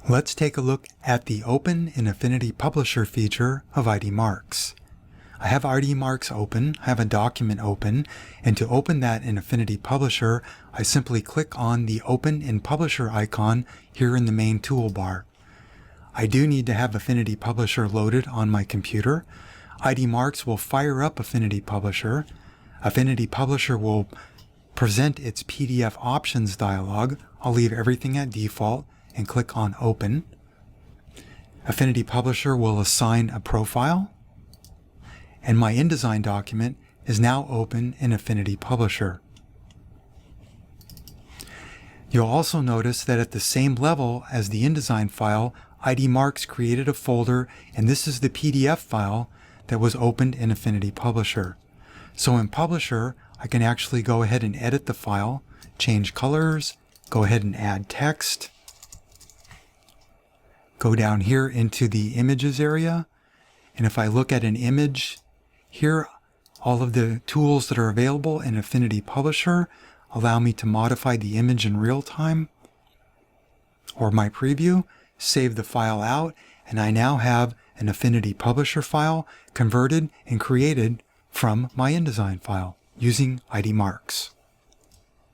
Let's take a look at the Open in Affinity Publisher feature of IDMarkz. I have IDMarkz open, I have a document open, and to open that in Affinity Publisher, I simply click on the Open in Publisher icon here in the main toolbar. I do need to have Affinity Publisher loaded on my computer. IDMarkz will fire up Affinity Publisher. Affinity Publisher will present its PDF options dialog. I'll leave everything at default and click on Open. Affinity Publisher will assign a profile, and my InDesign document is now open in Affinity Publisher. You'll also notice that at the same level as the InDesign file, IDMarkz created a folder, and this is the PDF file that was opened in Affinity Publisher. So in Publisher, I can actually go ahead and edit the file, change colors, go ahead and add text, go down here into the images area, and if I look at an image, here all of the tools that are available in Affinity Publisher allow me to modify the image in real time, or my preview, save the file out, and I now have an Affinity Publisher file converted and created from my InDesign file using IDMarkz.